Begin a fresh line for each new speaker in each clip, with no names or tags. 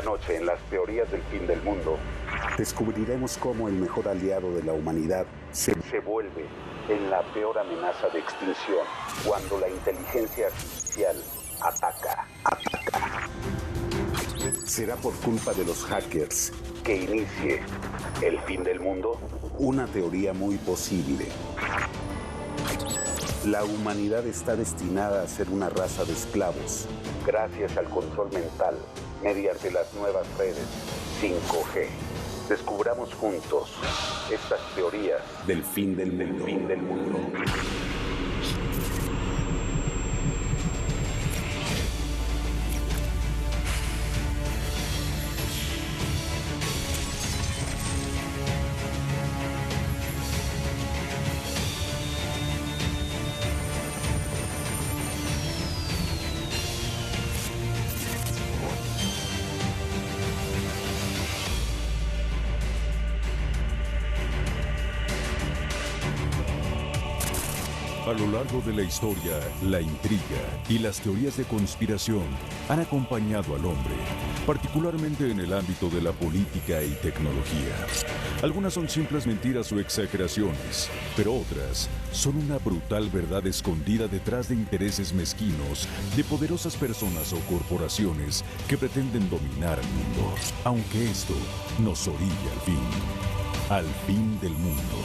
noche, en las teorías del fin del mundo, descubriremos cómo el mejor aliado de la humanidad se vuelve en la peor amenaza de extinción cuando la inteligencia artificial ataca. ¿Será por culpa de los hackers que inicie el fin del mundo? Una teoría muy posible. La humanidad está destinada a ser una raza de esclavos, gracias al control mental mediante las nuevas redes 5G. Descubramos juntos estas teorías del fin del mundo.
A lo largo de la historia, la intriga y las teorías de conspiración han acompañado al hombre, particularmente en el ámbito de la política y tecnología. Algunas son simples mentiras o exageraciones, pero otras son una brutal verdad escondida detrás de intereses mezquinos de poderosas personas o corporaciones que pretenden dominar el mundo, aunque esto nos orilla al fin del mundo.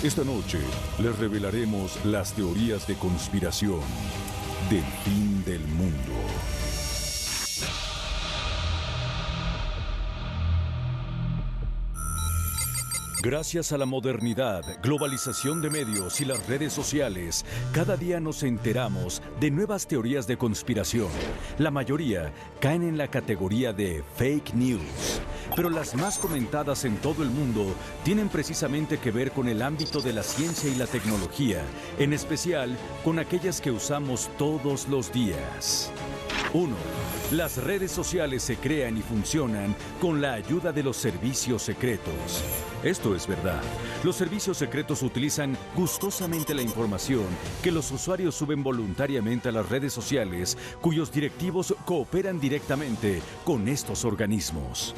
Esta noche les revelaremos las teorías de conspiración del fin del mundo. Gracias a la modernidad, globalización de medios y las redes sociales, cada día nos enteramos de nuevas teorías de conspiración. La mayoría caen en la categoría de fake news. Pero las más comentadas en todo el mundo tienen precisamente que ver con el ámbito de la ciencia y la tecnología, en especial con aquellas que usamos todos los días. 1. Las redes sociales se crean y funcionan con la ayuda de los servicios secretos. Esto es verdad. Los servicios secretos utilizan gustosamente la información que los usuarios suben voluntariamente a las redes sociales, cuyos directivos cooperan directamente con estos organismos.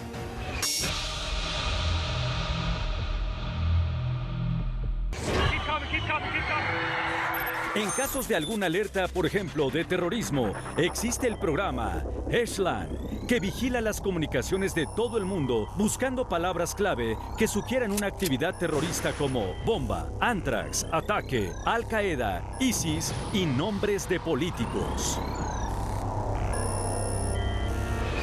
En casos de alguna alerta, por ejemplo, de terrorismo, existe el programa Ashland, que vigila las comunicaciones de todo el mundo buscando palabras clave que sugieran una actividad terrorista como bomba, anthrax, ataque, Al-Qaeda, ISIS y nombres de políticos.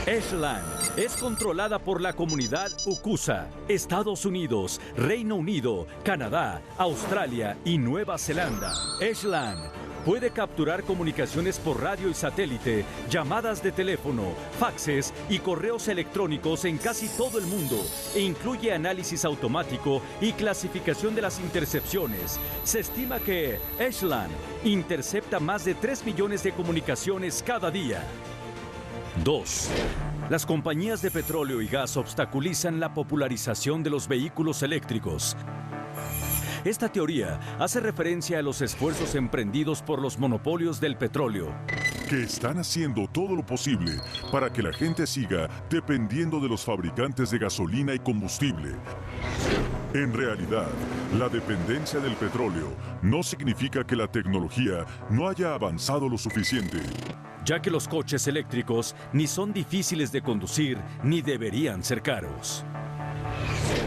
Ashland es controlada por la comunidad Ukusa, Estados Unidos, Reino Unido, Canadá, Australia y Nueva Zelanda. Ashland puede capturar comunicaciones por radio y satélite, llamadas de teléfono, faxes y correos electrónicos en casi todo el mundo e incluye análisis automático y clasificación de las intercepciones. Se estima que Ashland intercepta más de 3 millones de comunicaciones cada día. 2. Las compañías de petróleo y gas obstaculizan la popularización de los vehículos eléctricos. Esta teoría hace referencia a los esfuerzos emprendidos por los monopolios del petróleo,
que están haciendo todo lo posible para que la gente siga dependiendo de los fabricantes de gasolina y combustible. En realidad, la dependencia del petróleo no significa que la tecnología no haya avanzado lo suficiente,
ya que los coches eléctricos ni son difíciles de conducir ni deberían ser caros.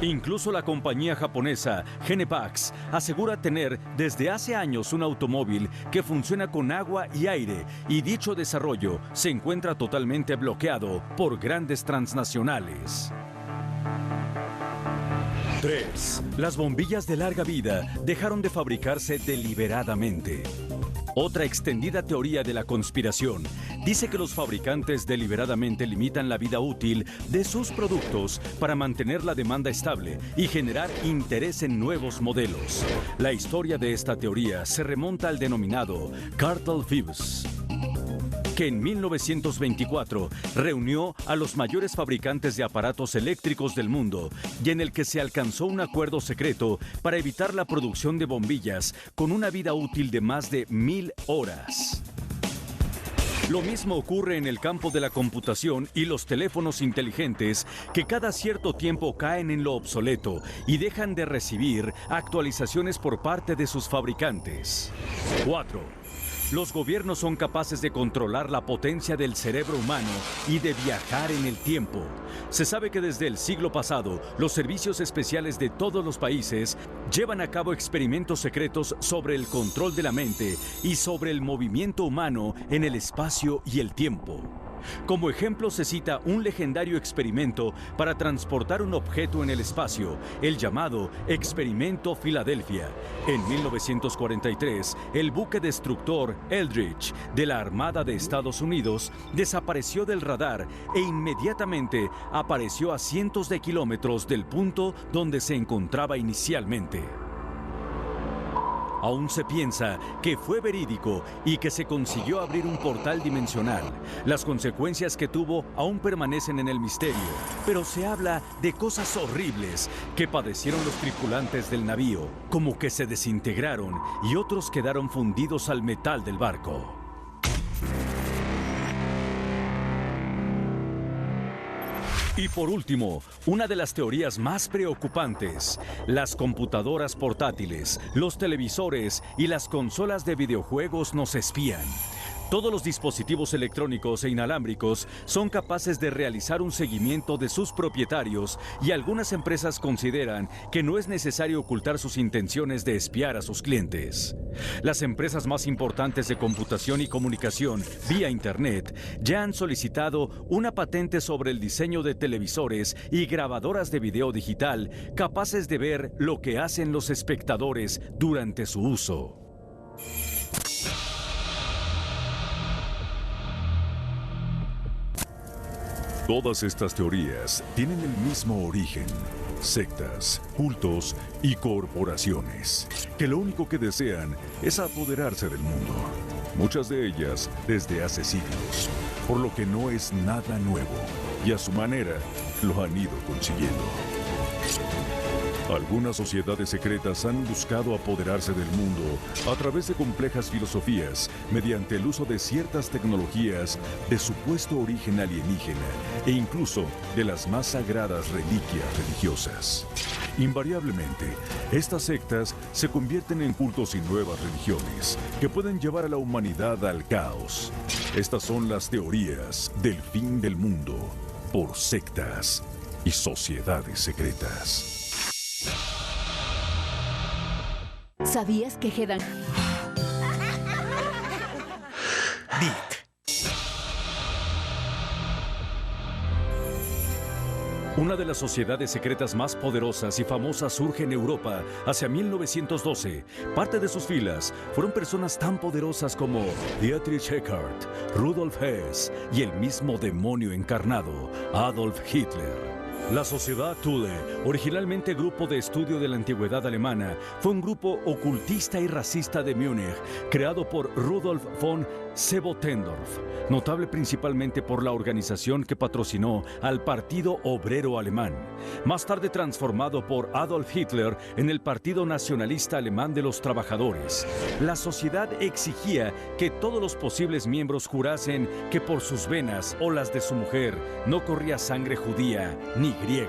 Incluso la compañía japonesa Genepax asegura tener desde hace años un automóvil que funciona con agua y aire, y dicho desarrollo se encuentra totalmente bloqueado por grandes transnacionales. 3. Las bombillas de larga vida dejaron de fabricarse deliberadamente. Otra extendida teoría de la conspiración dice que los fabricantes deliberadamente limitan la vida útil de sus productos para mantener la demanda estable y generar interés en nuevos modelos. La historia de esta teoría se remonta al denominado Cartel Thieves, que en 1924 reunió a los mayores fabricantes de aparatos eléctricos del mundo y en el que se alcanzó un acuerdo secreto para evitar la producción de bombillas con una vida útil de más de 1000 horas. Lo mismo ocurre en el campo de la computación y los teléfonos inteligentes, que cada cierto tiempo caen en lo obsoleto y dejan de recibir actualizaciones por parte de sus fabricantes. 4. Los gobiernos son capaces de controlar la potencia del cerebro humano y de viajar en el tiempo. Se sabe que desde el siglo pasado, los servicios especiales de todos los países llevan a cabo experimentos secretos sobre el control de la mente y sobre el movimiento humano en el espacio y el tiempo. Como ejemplo se cita un legendario experimento para transportar un objeto en el espacio, el llamado Experimento Filadelfia. En 1943, el buque destructor Eldridge de la Armada de Estados Unidos desapareció del radar e inmediatamente apareció a cientos de kilómetros del punto donde se encontraba inicialmente. Aún se piensa que fue verídico y que se consiguió abrir un portal dimensional. Las consecuencias que tuvo aún permanecen en el misterio, pero se habla de cosas horribles que padecieron los tripulantes del navío, como que se desintegraron y otros quedaron fundidos al metal del barco. Y por último, una de las teorías más preocupantes: las computadoras portátiles, los televisores y las consolas de videojuegos nos espían. Todos los dispositivos electrónicos e inalámbricos son capaces de realizar un seguimiento de sus propietarios y algunas empresas consideran que no es necesario ocultar sus intenciones de espiar a sus clientes. Las empresas más importantes de computación y comunicación vía Internet ya han solicitado una patente sobre el diseño de televisores y grabadoras de video digital capaces de ver lo que hacen los espectadores durante su uso.
Todas estas teorías tienen el mismo origen: sectas, cultos y corporaciones, que lo único que desean es apoderarse del mundo. Muchas de ellas desde hace siglos, por lo que no es nada nuevo, y a su manera lo han ido consiguiendo. Algunas sociedades secretas han buscado apoderarse del mundo a través de complejas filosofías mediante el uso de ciertas tecnologías de supuesto origen alienígena e incluso de las más sagradas reliquias religiosas. Invariablemente, estas sectas se convierten en cultos y nuevas religiones que pueden llevar a la humanidad al caos. Estas son las teorías del fin del mundo por sectas y sociedades secretas.
¿Sabías que Hedan...
Dick. Una de las sociedades secretas más poderosas y famosas surge en Europa hacia 1912. Parte de sus filas fueron personas tan poderosas como Dietrich Eckart, Rudolf Hess y el mismo demonio encarnado, Adolf Hitler. La Sociedad Thule, originalmente grupo de estudio de la antigüedad alemana, fue un grupo ocultista y racista de Múnich, creado por Rudolf von Sebottendorf, notable principalmente por la organización que patrocinó al Partido Obrero Alemán, más tarde transformado por Adolf Hitler en el Partido Nacionalista Alemán de los Trabajadores. La sociedad exigía que todos los posibles miembros jurasen que por sus venas o las de su mujer no corría sangre judía ni griega.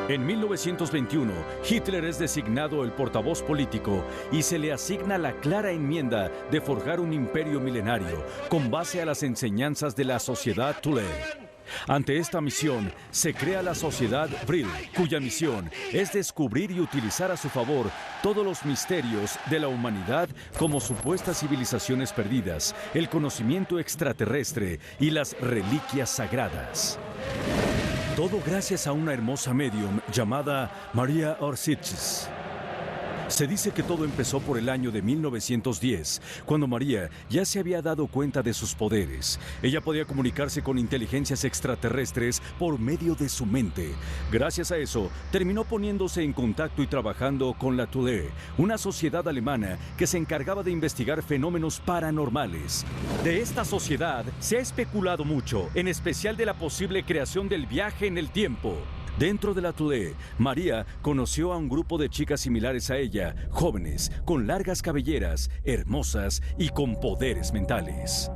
En 1921, Hitler es designado el portavoz político y se le asigna la clara enmienda de forjar un imperio milenario con base a las enseñanzas de la Sociedad Thule. Ante esta misión, se crea la Sociedad Brill, cuya misión es descubrir y utilizar a su favor todos los misterios de la humanidad, como supuestas civilizaciones perdidas, el conocimiento extraterrestre y las reliquias sagradas. Todo gracias a una hermosa medium llamada Maria Orsitzis. Se dice que todo empezó por el año de 1910, cuando María ya se había dado cuenta de sus poderes. Ella podía comunicarse con inteligencias extraterrestres por medio de su mente. Gracias a eso, terminó poniéndose en contacto y trabajando con la Thule, una sociedad alemana que se encargaba de investigar fenómenos paranormales. De esta sociedad se ha especulado mucho, en especial de la posible creación del viaje en el tiempo. Dentro de la Tulé, María conoció a un grupo de chicas similares a ella, jóvenes, con largas cabelleras, hermosas y con poderes mentales.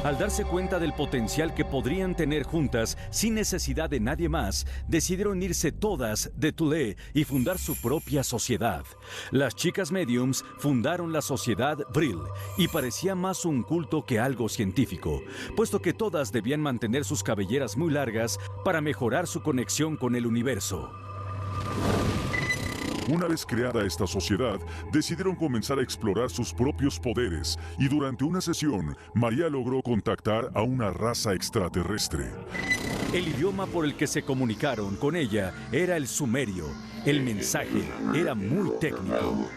Al darse cuenta del potencial que podrían tener juntas sin necesidad de nadie más, decidieron irse todas de Tulé y fundar su propia sociedad. Las chicas mediums fundaron la sociedad Vril y parecía más un culto que algo científico, puesto que todas debían mantener sus cabelleras muy largas para mejorar su conexión con el universo.
Una vez creada esta sociedad, decidieron comenzar a explorar sus propios poderes y durante una sesión, María logró contactar a una raza extraterrestre.
El idioma por el que se comunicaron con ella era el sumerio. El mensaje era muy técnico.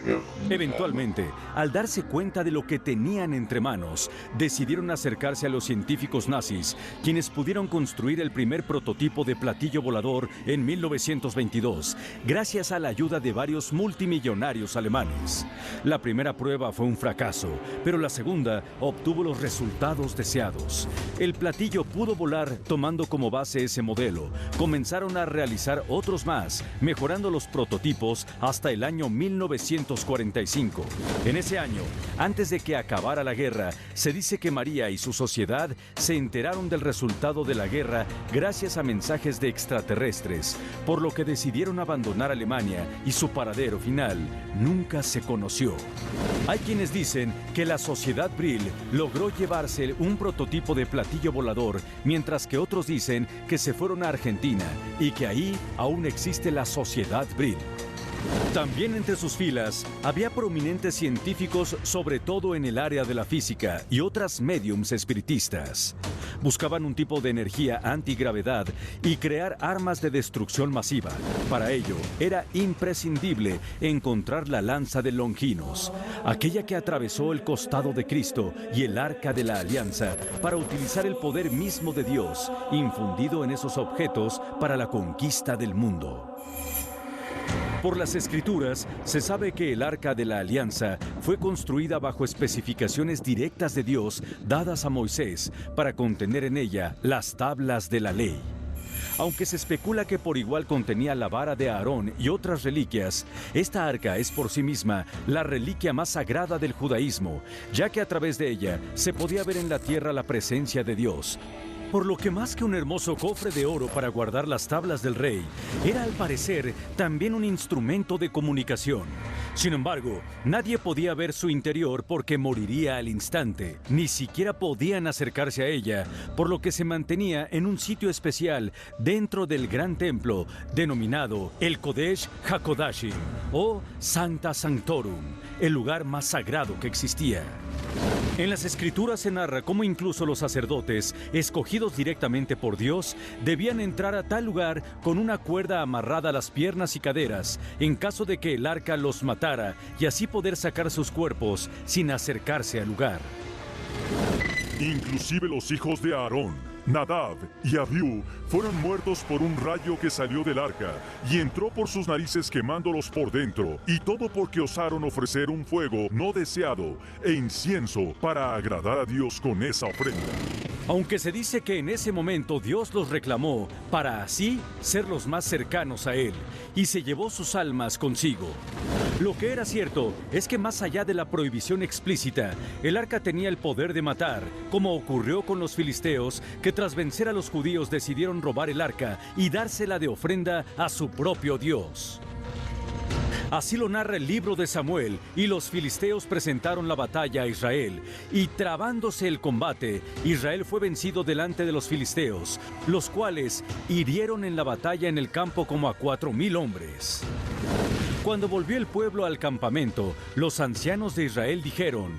Eventualmente, al darse cuenta de lo que tenían entre manos, decidieron acercarse a los científicos nazis, quienes pudieron construir el primer prototipo de platillo volador en 1922, gracias a la ayuda de varios multimillonarios alemanes. La primera prueba fue un fracaso, pero la segunda obtuvo los resultados deseados. El platillo pudo volar tomando como base ese modelo. Comenzaron a realizar otros más, mejorando los prototipos hasta el año 1945. En ese año, antes de que acabara la guerra, se dice que María y su sociedad se enteraron del resultado de la guerra gracias a mensajes de extraterrestres, por lo que decidieron abandonar Alemania y su paradero final nunca se conoció. Hay quienes dicen que la sociedad Vril logró llevarse un prototipo de platillo volador, mientras que otros dicen que se fueron a Argentina y que ahí aún existe la sociedad Vril. También entre sus filas había prominentes científicos, sobre todo en el área de la física, y otras médiums espiritistas. Buscaban un tipo de energía antigravedad y crear armas de destrucción masiva. Para ello, era imprescindible encontrar la lanza de Longinos, aquella que atravesó el costado de Cristo y el arca de la alianza, para utilizar el poder mismo de Dios, infundido en esos objetos para la conquista del mundo. Por las escrituras, se sabe que el Arca de la Alianza fue construida bajo especificaciones directas de Dios dadas a Moisés para contener en ella las tablas de la ley. Aunque se especula que por igual contenía la vara de Aarón y otras reliquias, esta arca es por sí misma la reliquia más sagrada del judaísmo, ya que a través de ella se podía ver en la tierra la presencia de Dios. Por lo que más que un hermoso cofre de oro para guardar las tablas del rey, era al parecer también un instrumento de comunicación. Sin embargo, nadie podía ver su interior porque moriría al instante. Ni siquiera podían acercarse a ella, por lo que se mantenía en un sitio especial dentro del gran templo, denominado el Kodesh HaKodashim, o Sancta Sanctorum, el lugar más sagrado que existía. En las escrituras se narra cómo incluso los sacerdotes, escogidos directamente por Dios, debían entrar a tal lugar con una cuerda amarrada a las piernas y caderas, en caso de que el arca los matara, y así poder sacar sus cuerpos sin acercarse al lugar.
Inclusive los hijos de Aarón, Nadab y Abiú, fueron muertos por un rayo que salió del arca y entró por sus narices quemándolos por dentro, y todo porque osaron ofrecer un fuego no deseado e incienso para agradar a Dios con esa ofrenda.
Aunque se dice que en ese momento Dios los reclamó para así ser los más cercanos a Él, y se llevó sus almas consigo. Lo que era cierto es que más allá de la prohibición explícita, el arca tenía el poder de matar, como ocurrió con los filisteos, que tras vencer a los judíos decidieron robar el arca y dársela de ofrenda a su propio Dios. Así lo narra el libro de Samuel, y los filisteos presentaron la batalla a Israel, y trabándose el combate, Israel fue vencido delante de los filisteos, los cuales hirieron en la batalla en el campo como a 4,000 hombres. Cuando volvió el pueblo al campamento, los ancianos de Israel dijeron: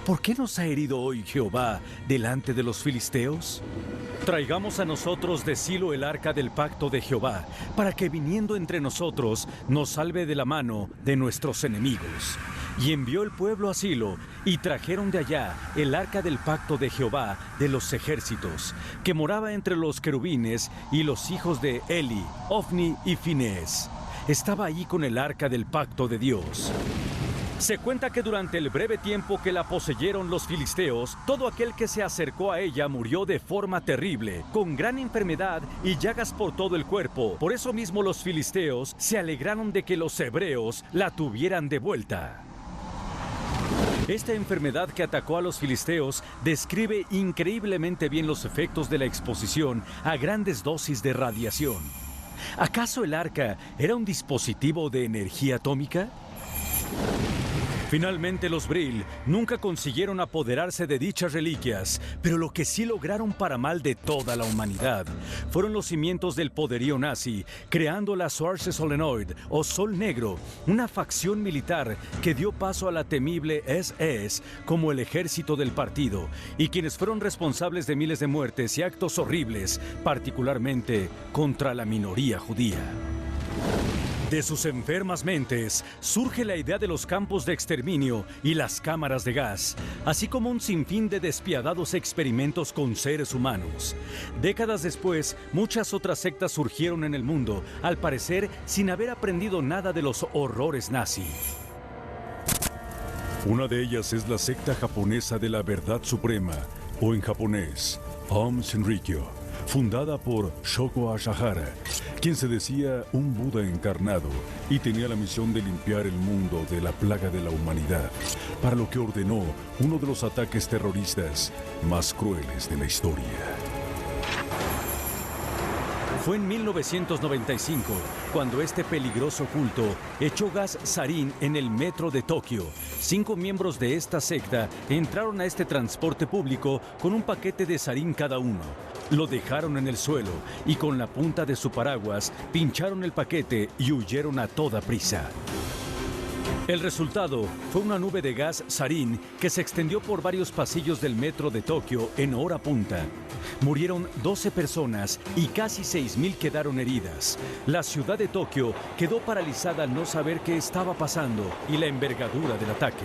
¿por qué nos ha herido hoy Jehová delante de los filisteos? Traigamos a nosotros de Silo el arca del pacto de Jehová, para que viniendo entre nosotros nos salve de la mano de nuestros enemigos. Y envió el pueblo a Silo, y trajeron de allá el arca del pacto de Jehová de los ejércitos, que moraba entre los querubines, y los hijos de Eli, Ofni y Finés. Estaba allí con el arca del pacto de Dios. Se cuenta que durante el breve tiempo que la poseyeron los filisteos, todo aquel que se acercó a ella murió de forma terrible, con gran enfermedad y llagas por todo el cuerpo. Por eso mismo los filisteos se alegraron de que los hebreos la tuvieran de vuelta. Esta enfermedad que atacó a los filisteos describe increíblemente bien los efectos de la exposición a grandes dosis de radiación. ¿Acaso el arca era un dispositivo de energía atómica? Finalmente los Brill nunca consiguieron apoderarse de dichas reliquias, pero lo que sí lograron para mal de toda la humanidad fueron los cimientos del poderío nazi, creando la Schwarze Solenoid o Sol Negro, una facción militar que dio paso a la temible SS como el ejército del partido, y quienes fueron responsables de miles de muertes y actos horribles, particularmente contra la minoría judía. De sus enfermas mentes surge la idea de los campos de exterminio y las cámaras de gas, así como un sinfín de despiadados experimentos con seres humanos. Décadas después, muchas otras sectas surgieron en el mundo, al parecer sin haber aprendido nada de los horrores nazis.
Una de ellas es la secta japonesa de la Verdad Suprema, o en japonés, Aum Shinrikyo, fundada por Shoko Asahara, quien se decía un Buda encarnado y tenía la misión de limpiar el mundo de la plaga de la humanidad, para lo que ordenó uno de los ataques terroristas más crueles de la historia.
Fue en 1995 cuando este peligroso culto echó gas sarín en el metro de Tokio. 5 miembros de esta secta entraron a este transporte público con un paquete de sarín cada uno. Lo dejaron en el suelo y con la punta de su paraguas pincharon el paquete y huyeron a toda prisa. El resultado fue una nube de gas sarín que se extendió por varios pasillos del metro de Tokio en hora punta. Murieron 12 personas y casi 6,000 quedaron heridas. La ciudad de Tokio quedó paralizada al no saber qué estaba pasando y la envergadura del ataque.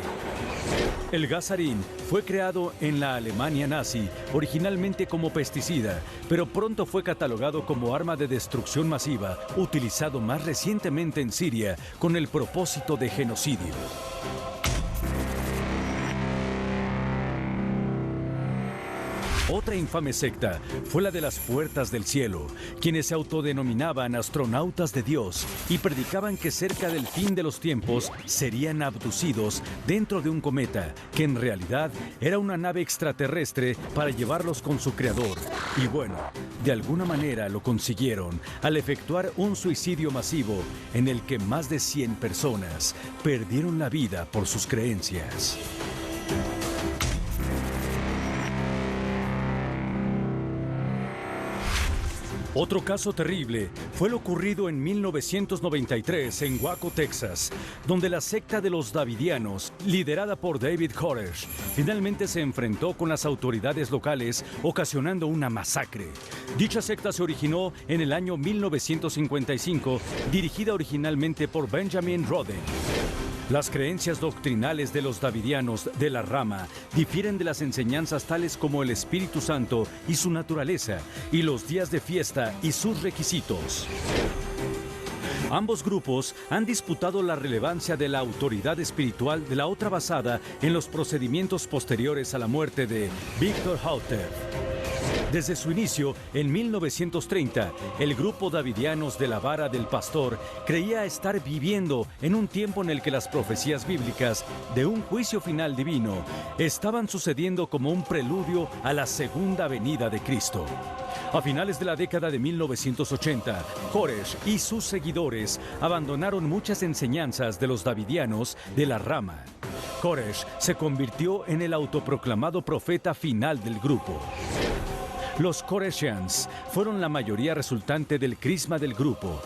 El gas sarín fue creado en la Alemania nazi, originalmente como pesticida, pero pronto fue catalogado como arma de destrucción masiva, utilizado más recientemente en Siria con el propósito de genocidio. Otra infame secta fue la de las Puertas del Cielo, quienes se autodenominaban astronautas de Dios y predicaban que cerca del fin de los tiempos serían abducidos dentro de un cometa, que en realidad era una nave extraterrestre para llevarlos con su creador. Y bueno, de alguna manera lo consiguieron al efectuar un suicidio masivo en el que más de 100 personas perdieron la vida por sus creencias. Otro caso terrible fue lo ocurrido en 1993 en Waco, Texas, donde la secta de los Davidianos, liderada por David Koresh, finalmente se enfrentó con las autoridades locales, ocasionando una masacre. Dicha secta se originó en el año 1955, dirigida originalmente por Benjamin Roden. Las creencias doctrinales de los davidianos de la rama difieren de las enseñanzas tales como el Espíritu Santo y su naturaleza, y los días de fiesta y sus requisitos. Ambos grupos han disputado la relevancia de la autoridad espiritual de la otra basada en los procedimientos posteriores a la muerte de Víctor Houter. Desde su inicio, en 1930, el grupo Davidianos de la Vara del Pastor creía estar viviendo en un tiempo en el que las profecías bíblicas de un juicio final divino estaban sucediendo como un preludio a la segunda venida de Cristo. A finales de la década de 1980, Koresh y sus seguidores abandonaron muchas enseñanzas de los Davidianos de la rama. Koresh se convirtió en el autoproclamado profeta final del grupo. Los Koreshians fueron la mayoría resultante del crisma del grupo,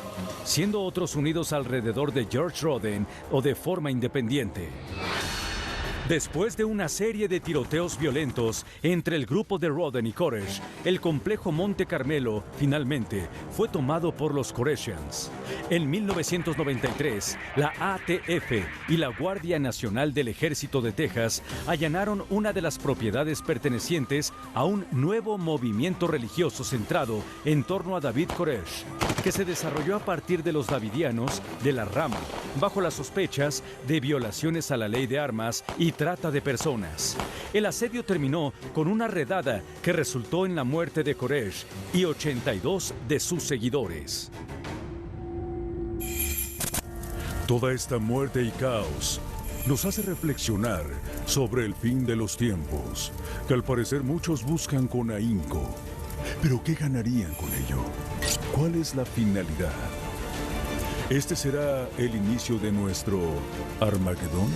siendo otros unidos alrededor de George Roden o de forma independiente. Después de una serie de tiroteos violentos entre el grupo de Roden y Koresh, el complejo Monte Carmelo finalmente fue tomado por los Koreshians. En 1993, la ATF y la Guardia Nacional del Ejército de Texas allanaron una de las propiedades pertenecientes a un nuevo movimiento religioso centrado en torno a David Koresh, que se desarrolló a partir de los Davidianos de la rama, bajo las sospechas de violaciones a la ley de armas y trata de personas. El asedio terminó con una redada que resultó en la muerte de Koresh y 82 de sus seguidores.
Toda esta muerte y caos nos hace reflexionar sobre el fin de los tiempos, que al parecer muchos buscan con ahínco. ¿Pero qué ganarían con ello? ¿Cuál es la finalidad? ¿Este será el inicio de nuestro Armagedón?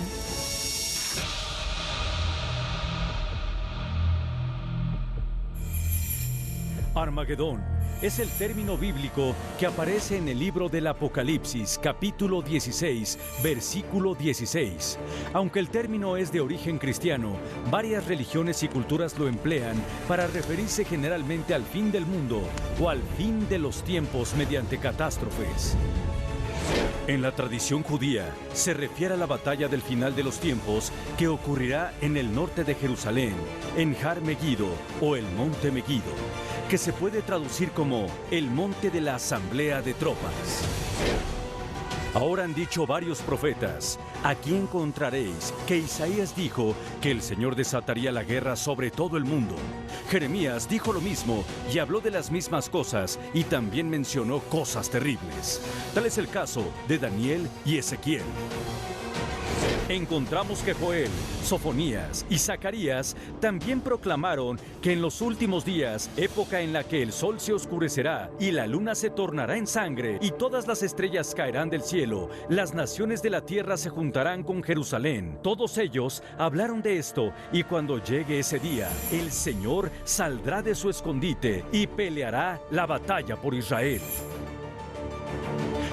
Armagedón es el término bíblico que aparece en el libro del Apocalipsis, capítulo 16, versículo 16. Aunque el término es de origen cristiano, varias religiones y culturas lo emplean para referirse generalmente al fin del mundo o al fin de los tiempos mediante catástrofes. En la tradición judía, se refiere a la batalla del final de los tiempos que ocurrirá en el norte de Jerusalén, en Har Megiddo o el Monte Megiddo, que se puede traducir como el monte de la asamblea de tropas. Ahora han dicho varios profetas, aquí encontraréis que Isaías dijo que el Señor desataría la guerra sobre todo el mundo. Jeremías dijo lo mismo y habló de las mismas cosas y también mencionó cosas terribles. Tal es el caso de Daniel y Ezequiel. Encontramos que Joel, Sofonías y Zacarías también proclamaron que en los últimos días, época en la que el sol se oscurecerá y la luna se tornará en sangre y todas las estrellas caerán del cielo, las naciones de la tierra se juntarán con Jerusalén. Todos ellos hablaron de esto y cuando llegue ese día, el Señor saldrá de su escondite y peleará la batalla por Israel.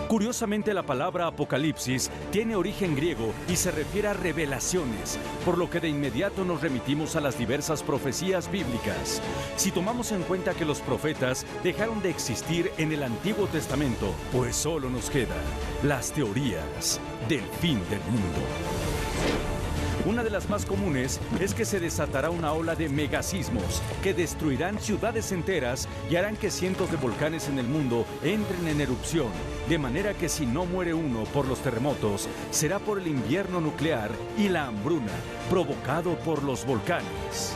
Curiosamente, la palabra Apocalipsis tiene origen griego y se refiere a revelaciones, por lo que de inmediato nos remitimos a las diversas profecías bíblicas. Si tomamos en cuenta que los profetas dejaron de existir en el Antiguo Testamento, pues solo nos quedan las teorías del fin del mundo. Una de las más comunes es que se desatará una ola de megasismos que destruirán ciudades enteras y harán que cientos de volcanes en el mundo entren en erupción, de manera que si no muere uno por los terremotos, será por el invierno nuclear y la hambruna provocado por los volcanes.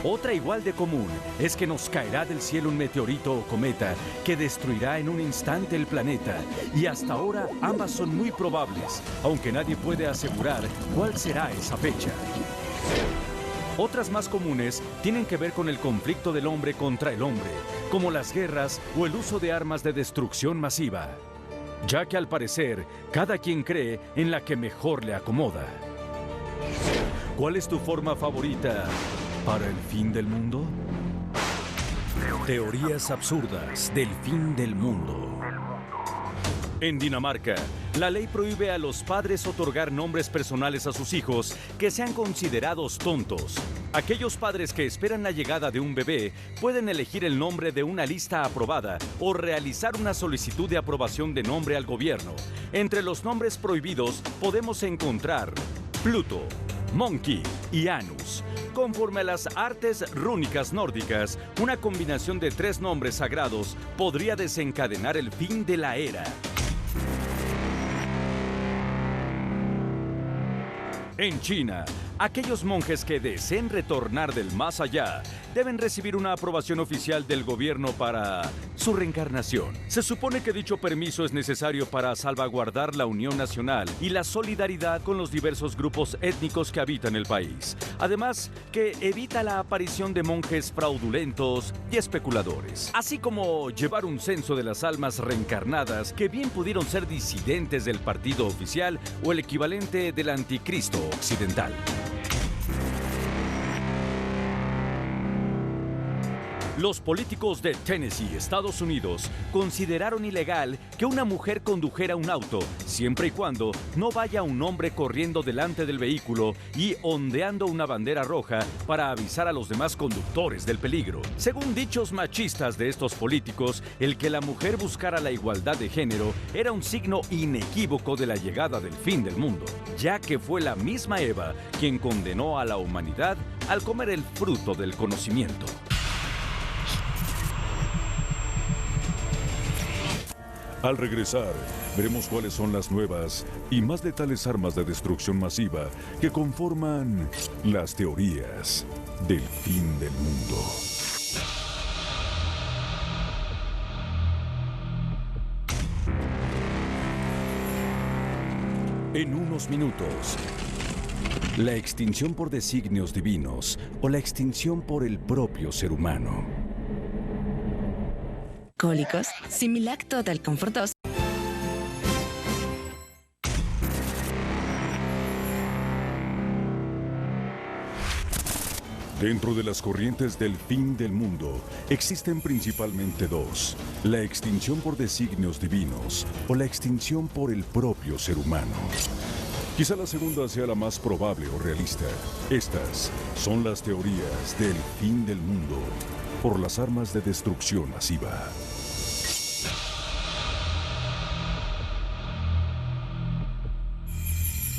Otra igual de común es que nos caerá del cielo un meteorito o cometa que destruirá en un instante el planeta, y hasta ahora ambas son muy probables, aunque nadie puede asegurar cuál será esa fecha. Otras más comunes tienen que ver con el conflicto del hombre contra el hombre, como las guerras o el uso de armas de destrucción masiva, ya que al parecer cada quien cree en la que mejor le acomoda. ¿Cuál es tu forma favorita para el fin del mundo? Teorías absurdas del fin del mundo. En Dinamarca, la ley prohíbe a los padres otorgar nombres personales a sus hijos que sean considerados tontos. Aquellos padres que esperan la llegada de un bebé pueden elegir el nombre de una lista aprobada o realizar una solicitud de aprobación de nombre al gobierno. Entre los nombres prohibidos podemos encontrar Pluto, Monkey y Anus. Conforme a las artes rúnicas nórdicas, una combinación de 3 nombres sagrados podría desencadenar el fin de la era. En China, aquellos monjes que deseen retornar del más allá deben recibir una aprobación oficial del gobierno para su reencarnación. Se supone que dicho permiso es necesario para salvaguardar la unión nacional y la solidaridad con los diversos grupos étnicos que habitan el país. Además, que evita la aparición de monjes fraudulentos y especuladores, así como llevar un censo de las almas reencarnadas que bien pudieron ser disidentes del partido oficial o el equivalente del anticristo occidental. Los políticos de Tennessee, Estados Unidos, consideraron ilegal que una mujer condujera un auto, siempre y cuando no vaya un hombre corriendo delante del vehículo y ondeando una bandera roja para avisar a los demás conductores del peligro. Según dichos machistas de estos políticos, el que la mujer buscara la igualdad de género era un signo inequívoco de la llegada del fin del mundo, ya que fue la misma Eva quien condenó a la humanidad al comer el fruto del conocimiento. Al regresar, veremos cuáles son las nuevas y más letales armas de destrucción masiva que conforman las teorías del fin del mundo. En unos minutos, la extinción por designios divinos o la extinción por el propio ser humano.
Cólicos, Similac Total Comfort 2.
Dentro de las corrientes del fin del mundo, existen principalmente dos: la extinción por designios divinos o la extinción por el propio ser humano. Quizá la segunda sea la más probable o realista. Estas son las teorías del fin del mundo por las armas de destrucción masiva.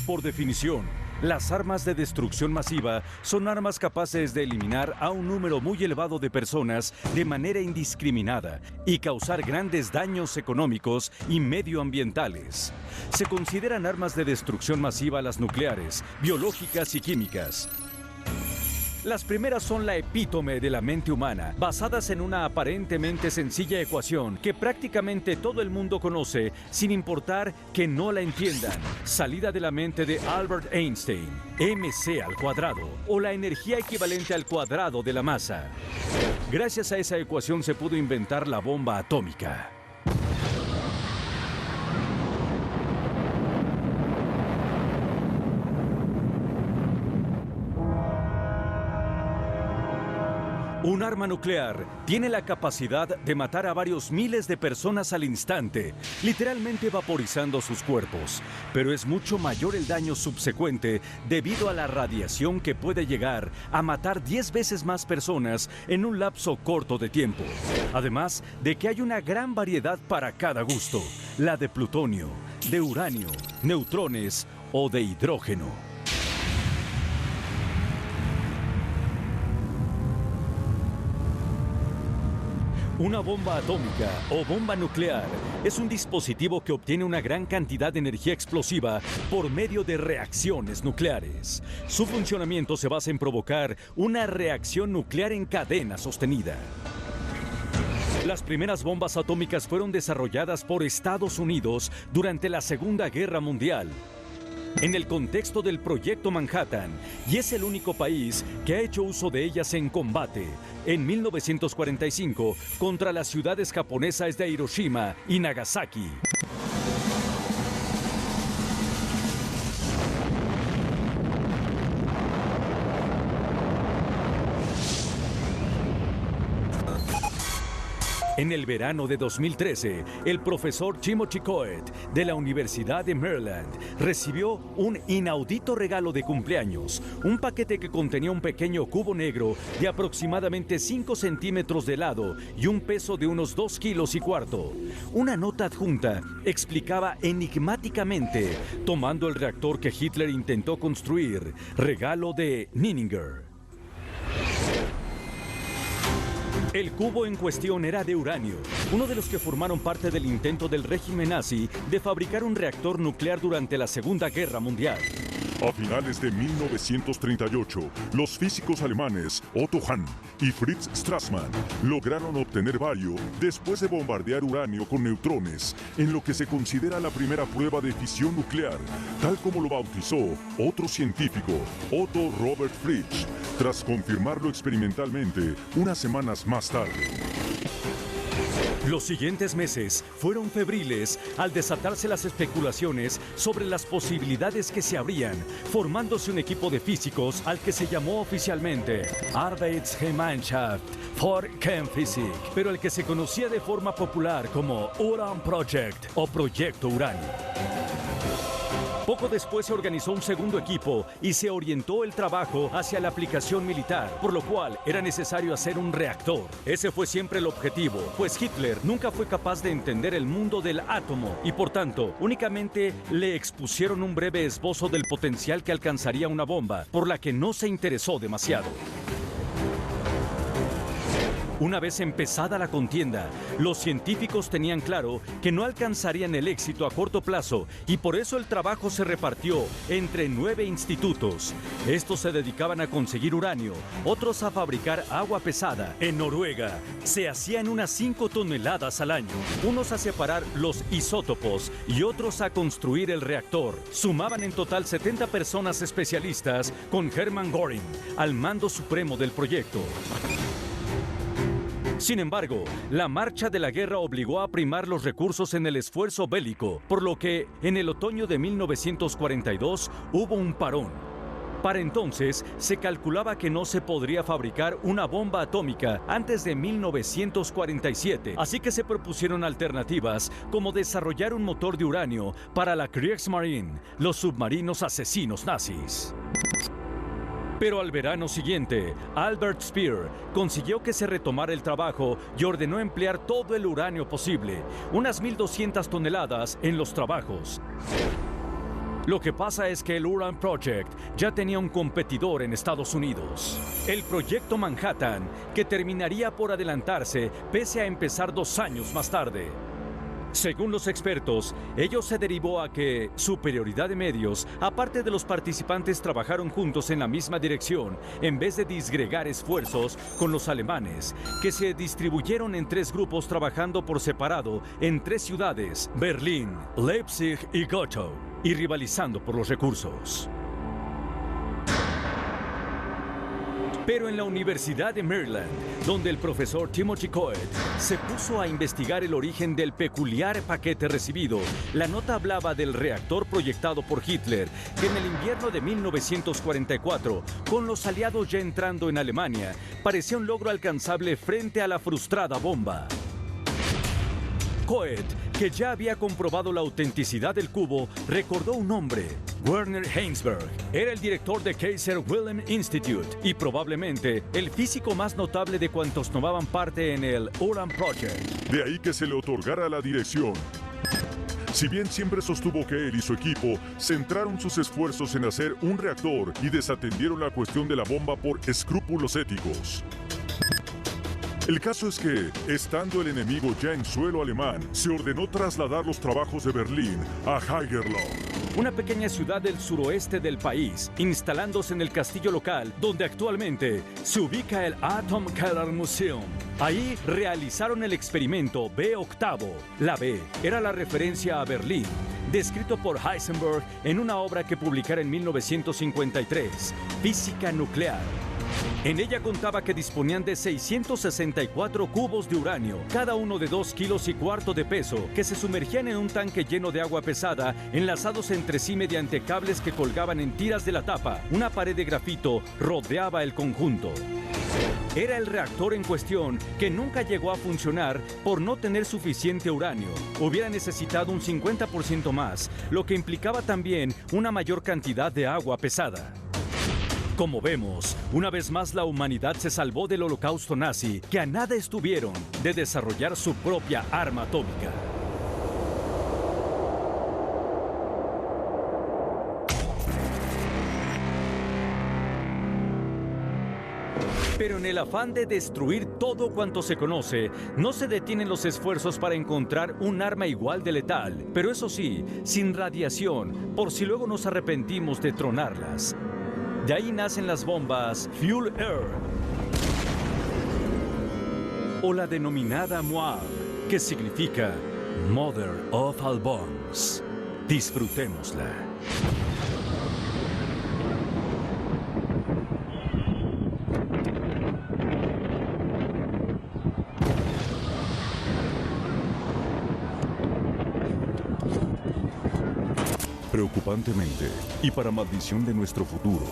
Por definición, las armas de destrucción masiva son armas capaces de eliminar a un número muy elevado de personas de manera indiscriminada y causar grandes daños económicos y medioambientales. Se consideran armas de destrucción masiva las nucleares, biológicas y químicas. Las primeras son la epítome de la mente humana, basadas en una aparentemente sencilla ecuación que prácticamente todo el mundo conoce, sin importar que no la entiendan. Salida de la mente de Albert Einstein, mc², o la energía equivalente al cuadrado de la masa. Gracias a esa ecuación se pudo inventar la bomba atómica. Un arma nuclear tiene la capacidad de matar a varios miles de personas al instante, literalmente vaporizando sus cuerpos. Pero es mucho mayor el daño subsecuente debido a la radiación que puede llegar a matar 10 veces más personas en un lapso corto de tiempo. Además de que hay una gran variedad para cada gusto: la de plutonio, de uranio, neutrones o de hidrógeno. Una bomba atómica o bomba nuclear es un dispositivo que obtiene una gran cantidad de energía explosiva por medio de reacciones nucleares. Su funcionamiento se basa en provocar una reacción nuclear en cadena sostenida. Las primeras bombas atómicas fueron desarrolladas por Estados Unidos durante la Segunda Guerra Mundial, en el contexto del Proyecto Manhattan, y es el único país que ha hecho uso de ellas en combate en 1945 contra las ciudades japonesas de Hiroshima y Nagasaki. En el verano de 2013, el profesor Timothy Coet de la Universidad de Maryland recibió un inaudito regalo de cumpleaños, un paquete que contenía un pequeño cubo negro de aproximadamente 5 centímetros de lado y un peso de unos 2,25 kilos. Una nota adjunta explicaba enigmáticamente, tomando el reactor que Hitler intentó construir, regalo de Nininger. El cubo en cuestión era de uranio, uno de los que formaron parte del intento del régimen nazi de fabricar un reactor nuclear durante la Segunda Guerra Mundial.
A finales de 1938, los físicos alemanes Otto Hahn y Fritz Strassmann lograron obtener bario después de bombardear uranio con neutrones, en lo que se considera la primera prueba de fisión nuclear, tal como lo bautizó otro científico, Otto Robert Fritzsche, tras confirmarlo experimentalmente unas semanas más tarde.
Los siguientes meses fueron febriles al desatarse las especulaciones sobre las posibilidades que se abrían, formándose un equipo de físicos al que se llamó oficialmente Arbeitsgemeinschaft für Kernphysik, pero el que se conocía de forma popular como Uran Project o Proyecto Uranio. Poco después se organizó un segundo equipo y se orientó el trabajo hacia la aplicación militar, por lo cual era necesario hacer un reactor. Ese fue siempre el objetivo, pues Hitler nunca fue capaz de entender el mundo del átomo y por tanto únicamente le expusieron un breve esbozo del potencial que alcanzaría una bomba, por la que no se interesó demasiado. Una vez empezada la contienda, los científicos tenían claro que no alcanzarían el éxito a corto plazo y por eso el trabajo se repartió entre 9 institutos. Estos se dedicaban a conseguir uranio, otros a fabricar agua pesada. En Noruega se hacían unas 5 toneladas al año, unos a separar los isótopos y otros a construir el reactor. Sumaban en total 70 personas especialistas con Hermann Göring al mando supremo del proyecto. Sin embargo, la marcha de la guerra obligó a primar los recursos en el esfuerzo bélico, por lo que en el otoño de 1942 hubo un parón. Para entonces, se calculaba que no se podría fabricar una bomba atómica antes de 1947, así que se propusieron alternativas como desarrollar un motor de uranio para la Kriegsmarine, los submarinos asesinos nazis. Pero al verano siguiente, Albert Speer consiguió que se retomara el trabajo y ordenó emplear todo el uranio posible, unas 1.200 toneladas en los trabajos. Lo que pasa es que el Uran Project ya tenía un competidor en Estados Unidos, el Proyecto Manhattan, que terminaría por adelantarse pese a empezar 2 años más tarde. Según los expertos, ello se derivó a que superioridad de medios, aparte de los participantes trabajaron juntos en la misma dirección, en vez de disgregar esfuerzos con los alemanes, que se distribuyeron en 3 grupos trabajando por separado en 3 ciudades, Berlín, Leipzig y Gotha, y rivalizando por los recursos. Pero en la Universidad de Maryland, donde el profesor Timothy Coed se puso a investigar el origen del peculiar paquete recibido, la nota hablaba del reactor proyectado por Hitler, que en el invierno de 1944, con los aliados ya entrando en Alemania, parecía un logro alcanzable frente a la frustrada bomba. Coed, que ya había comprobado la autenticidad del cubo, recordó un nombre: Werner Heinsberg. Era el director de Kaiser Wilhelm Institute y probablemente el físico más notable de cuantos tomaban parte en el Uran Project.
De ahí que se le otorgara la dirección. Si bien siempre sostuvo que él y su equipo centraron sus esfuerzos en hacer un reactor y desatendieron la cuestión de la bomba por escrúpulos éticos. El caso es que, estando el enemigo ya en suelo alemán, se ordenó trasladar los trabajos de Berlín a Haigerloch,
una pequeña ciudad del suroeste del país, instalándose en el castillo local, donde actualmente se ubica el Atomkeller Museum. Ahí realizaron el experimento B8. La B era la referencia a Berlín, descrito por Heisenberg en una obra que publicara en 1953, Física Nuclear. En ella contaba que disponían de 664 cubos de uranio, cada uno de 2,25 kilos de peso, que se sumergían en un tanque lleno de agua pesada, enlazados entre sí mediante cables que colgaban en tiras de la tapa. Una pared de grafito rodeaba el conjunto. Era el reactor en cuestión, que nunca llegó a funcionar por no tener suficiente uranio. Hubiera necesitado un 50% más, lo que implicaba también una mayor cantidad de agua pesada. Como vemos, una vez más la humanidad se salvó del holocausto nazi, que a nada estuvieron de desarrollar su propia arma atómica. Pero en el afán de destruir todo cuanto se conoce, no se detienen los esfuerzos para encontrar un arma igual de letal, pero eso sí, sin radiación, por si luego nos arrepentimos de tronarlas. De ahí nacen las bombas Fuel Air o la denominada MOAB, que significa Mother of All Bombs. Disfrutémosla.
Preocupantemente, y para maldición de nuestro futuro,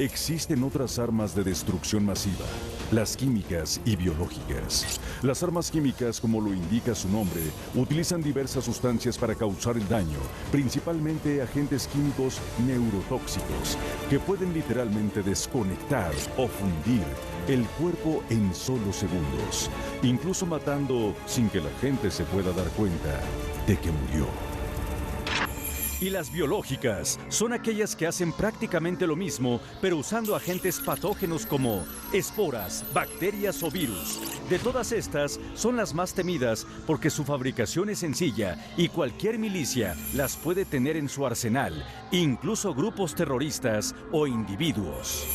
existen otras armas de destrucción masiva, las químicas y biológicas. Las armas químicas, como lo indica su nombre, utilizan diversas sustancias para causar el daño, principalmente agentes químicos neurotóxicos, que pueden literalmente desconectar o fundir el cuerpo en solo segundos, incluso matando sin que la gente se pueda dar cuenta de que murió.
Y las biológicas son aquellas que hacen prácticamente lo mismo, pero usando agentes patógenos como esporas, bacterias o virus. De todas estas, son las más temidas porque su fabricación es sencilla y cualquier milicia las puede tener en su arsenal, incluso grupos terroristas o individuos.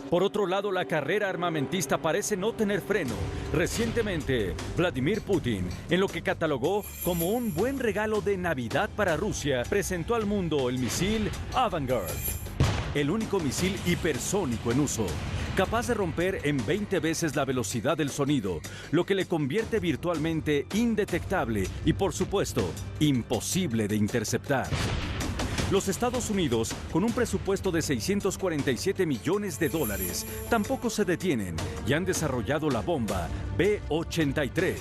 Por otro lado, la carrera armamentista parece no tener freno. Recientemente, Vladimir Putin, en lo que catalogó como un buen regalo de Navidad para Rusia, presentó al mundo el misil Avangard, el único misil hipersónico en uso, capaz de romper en 20 veces la velocidad del sonido, lo que le convierte virtualmente indetectable y, por supuesto, imposible de interceptar. Los Estados Unidos, con un presupuesto de $647 millones, tampoco se detienen y han desarrollado la bomba B-83.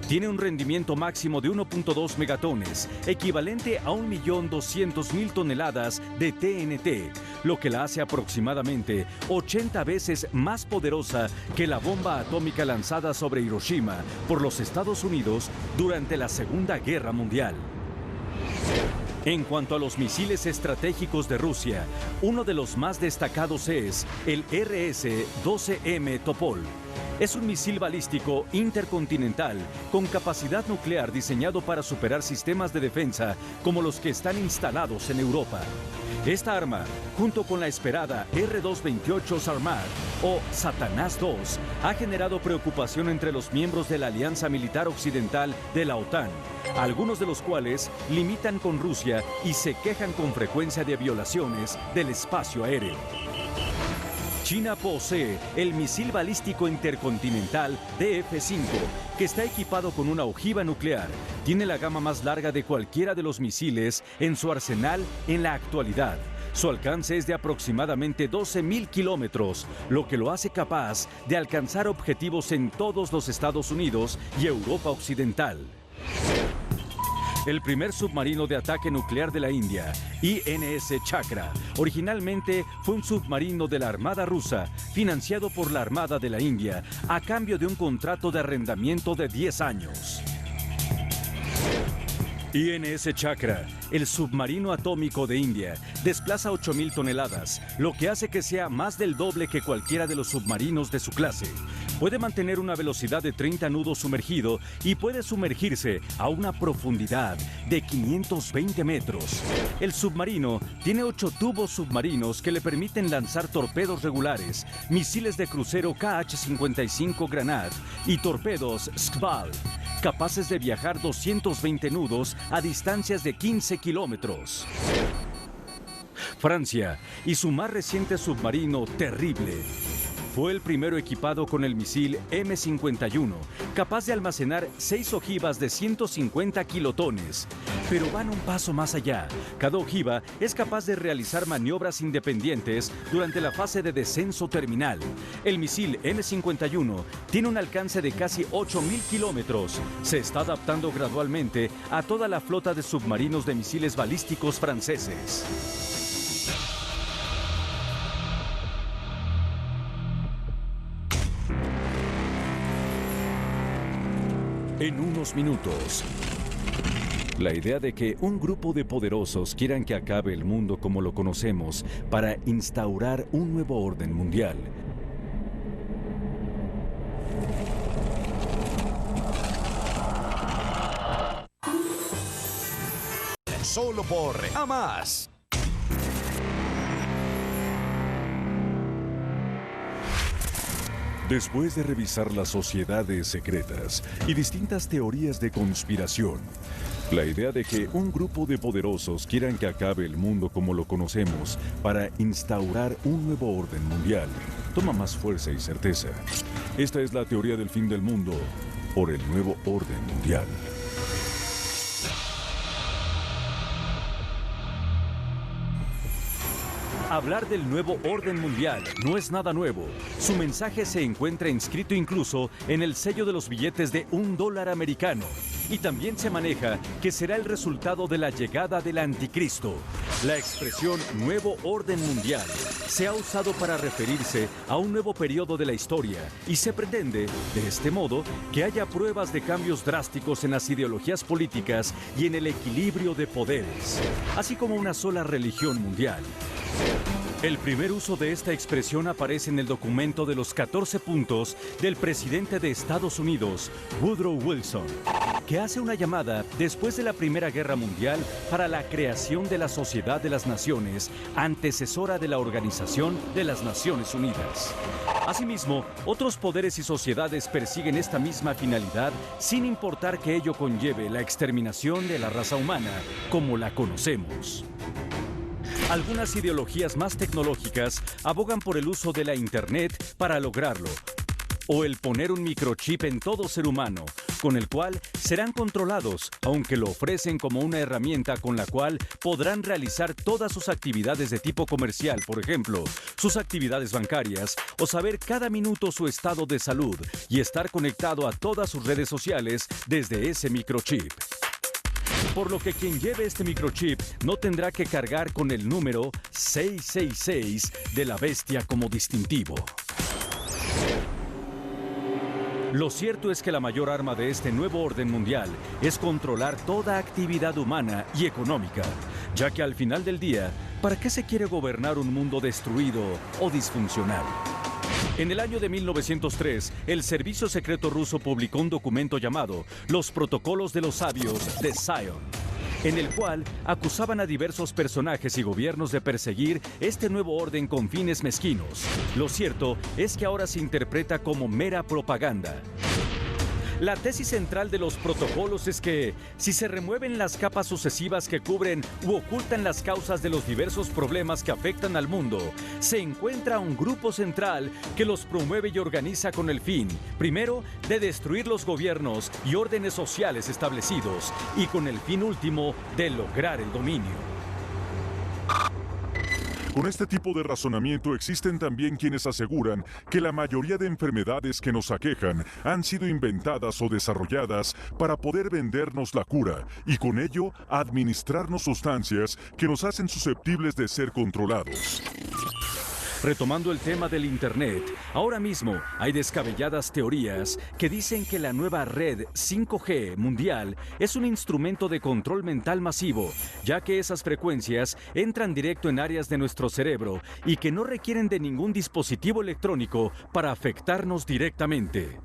Tiene un rendimiento máximo de 1.2 megatones, equivalente a 1.200.000 toneladas de TNT, lo que la hace aproximadamente 80 veces más poderosa que la bomba atómica lanzada sobre Hiroshima por los Estados Unidos durante la Segunda Guerra Mundial. En cuanto a los misiles estratégicos de Rusia, uno de los más destacados es el RS-12M Topol. Es un misil balístico intercontinental con capacidad nuclear diseñado para superar sistemas de defensa como los que están instalados en Europa. Esta arma, junto con la esperada R-228 Sarmat o Satanás II, ha generado preocupación entre los miembros de la Alianza Militar Occidental de la OTAN, algunos de los cuales limitan con Rusia y se quejan con frecuencia de violaciones del espacio aéreo. China posee el misil balístico intercontinental DF-5, que está equipado con una ojiva nuclear. Tiene la gama más larga de cualquiera de los misiles en su arsenal en la actualidad. Su alcance es de aproximadamente 12.000 kilómetros, lo que lo hace capaz de alcanzar objetivos en todos los Estados Unidos y Europa Occidental. El primer submarino de ataque nuclear de la India, INS Chakra, originalmente fue un submarino de la Armada rusa, financiado por la Armada de la India, a cambio de un contrato de arrendamiento de 10 años. INS Chakra, el submarino atómico de India, desplaza 8.000 toneladas, lo que hace que sea más del doble que cualquiera de los submarinos de su clase. Puede mantener una velocidad de 30 nudos sumergido y puede sumergirse a una profundidad de 520 metros. El submarino tiene 8 tubos submarinos que le permiten lanzar torpedos regulares, misiles de crucero KH-55 Granat y torpedos Skval, capaces de viajar 220 nudos a distancias de 15 kilómetros. Francia y su más reciente submarino Terrible fue el primero equipado con el misil M51, capaz de almacenar 6 ojivas de 150 kilotones. Pero van un paso más allá. Cada ojiva es capaz de realizar maniobras independientes durante la fase de descenso terminal. El misil M51 tiene un alcance de casi 8.000 kilómetros. Se está adaptando gradualmente a toda la flota de submarinos de misiles balísticos franceses. En unos minutos, la idea de que un grupo de poderosos quieran que acabe el mundo como lo conocemos para instaurar un nuevo orden mundial.
Solo por ¡Amas!
Después de revisar las sociedades secretas y distintas teorías de conspiración, la idea de que un grupo de poderosos quieran que acabe el mundo como lo conocemos para instaurar un nuevo orden mundial toma más fuerza y certeza. Esta es la teoría del fin del mundo por el nuevo orden mundial.
Hablar del nuevo orden mundial no es nada nuevo. Su mensaje se encuentra inscrito incluso en el sello de los billetes de $1 americano. Y también se maneja que será el resultado de la llegada del anticristo. La expresión nuevo orden mundial se ha usado para referirse a un nuevo periodo de la historia y se pretende, de este modo, que haya pruebas de cambios drásticos en las ideologías políticas y en el equilibrio de poderes, así como una sola religión mundial. El primer uso de esta expresión aparece en el documento de los 14 puntos del presidente de Estados Unidos, Woodrow Wilson, que hace una llamada después de la Primera Guerra Mundial para la creación de la Sociedad de las Naciones, antecesora de la Organización de las Naciones Unidas. Asimismo, otros poderes y sociedades persiguen esta misma finalidad sin importar que ello conlleve la exterminación de la raza humana como la conocemos. Algunas ideologías más tecnológicas abogan por el uso de la Internet para lograrlo, o el poner un microchip en todo ser humano, con el cual serán controlados, aunque lo ofrecen como una herramienta con la cual podrán realizar todas sus actividades de tipo comercial, por ejemplo, sus actividades bancarias, o saber cada minuto su estado de salud y estar conectado a todas sus redes sociales desde ese microchip. Por lo que quien lleve este microchip no tendrá que cargar con el número 666 de la bestia como distintivo. Lo cierto es que la mayor arma de este nuevo orden mundial es controlar toda actividad humana y económica, ya que al final del día, ¿para qué se quiere gobernar un mundo destruido o disfuncional? En el año de 1903, el Servicio Secreto Ruso publicó un documento llamado Los Protocolos de los Sabios de Zion, en el cual acusaban a diversos personajes y gobiernos de perseguir este nuevo orden con fines mezquinos. Lo cierto es que ahora se interpreta como mera propaganda. La tesis central de los protocolos es que, si se remueven las capas sucesivas que cubren u ocultan las causas de los diversos problemas que afectan al mundo, se encuentra un grupo central que los promueve y organiza con el fin, primero, de destruir los gobiernos y órdenes sociales establecidos, y con el fin último de lograr el dominio.
Con este tipo de razonamiento existen también quienes aseguran que la mayoría de enfermedades que nos aquejan han sido inventadas o desarrolladas para poder vendernos la cura y con ello administrarnos sustancias que nos hacen susceptibles de ser controlados.
Retomando el tema del Internet, ahora mismo hay descabelladas teorías que dicen que la nueva red 5G mundial es un instrumento de control mental masivo, ya que esas frecuencias entran directo en áreas de nuestro cerebro y que no requieren de ningún dispositivo electrónico para afectarnos directamente.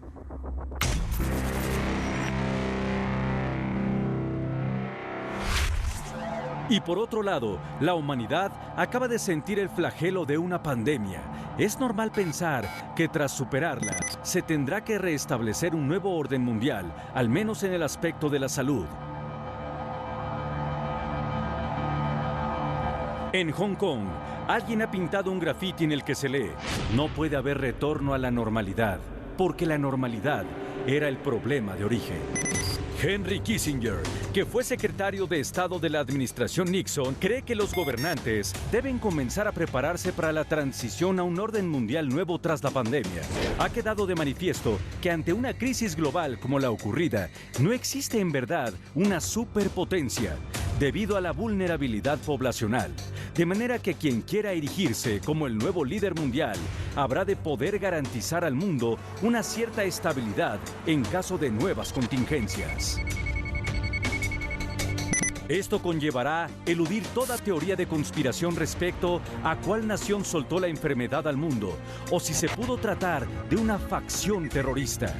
Y por otro lado, la humanidad acaba de sentir el flagelo de una pandemia. Es normal pensar que tras superarla, se tendrá que restablecer un nuevo orden mundial, al menos en el aspecto de la salud. En Hong Kong, alguien ha pintado un grafiti en el que se lee: no puede haber retorno a la normalidad, porque la normalidad era el problema de origen. Henry Kissinger, que fue secretario de Estado de la administración Nixon, cree que los gobernantes deben comenzar a prepararse para la transición a un orden mundial nuevo tras la pandemia. Ha quedado de manifiesto que ante una crisis global como la ocurrida, no existe en verdad una superpotencia, debido a la vulnerabilidad poblacional. De manera que quien quiera erigirse como el nuevo líder mundial habrá de poder garantizar al mundo una cierta estabilidad en caso de nuevas contingencias. Esto conllevará eludir toda teoría de conspiración respecto a cuál nación soltó la enfermedad al mundo o si se pudo tratar de una facción terrorista.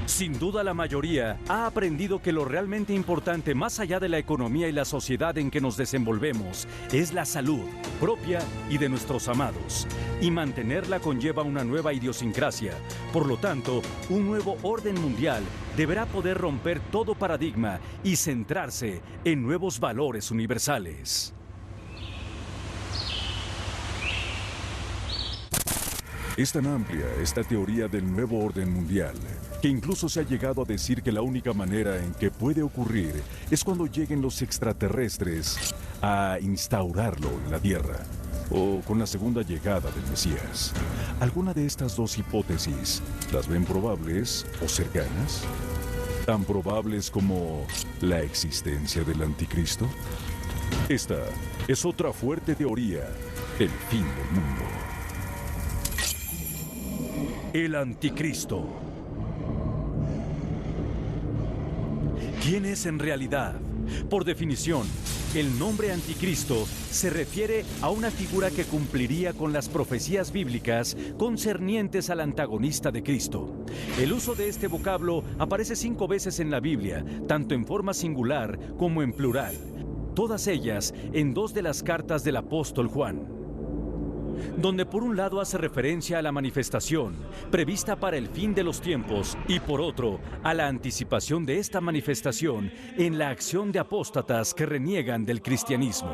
Sin duda la mayoría ha aprendido que lo realmente importante más allá de la economía y la sociedad en que nos desenvolvemos es la salud propia y de nuestros amados. Y mantenerla conlleva una nueva idiosincrasia. Por lo tanto, un nuevo orden mundial deberá poder romper todo paradigma y centrarse en nuevos valores universales.
Es tan amplia esta teoría del nuevo orden mundial que incluso se ha llegado a decir que la única manera en que puede ocurrir es cuando lleguen los extraterrestres a instaurarlo en la Tierra, o con la segunda llegada del Mesías. ¿Alguna de estas dos hipótesis las ven probables o cercanas? ¿Tan probables como la existencia del anticristo? Esta es otra fuerte teoría del fin del mundo.
El anticristo. ¿Quién es en realidad? Por definición, el nombre anticristo se refiere a una figura que cumpliría con las profecías bíblicas concernientes al antagonista de Cristo. El uso de este vocablo aparece 5 veces en la Biblia, tanto en forma singular como en plural, todas ellas en 2 de las cartas del apóstol Juan, donde por un lado hace referencia a la manifestación prevista para el fin de los tiempos y por otro a la anticipación de esta manifestación en la acción de apóstatas que reniegan del cristianismo.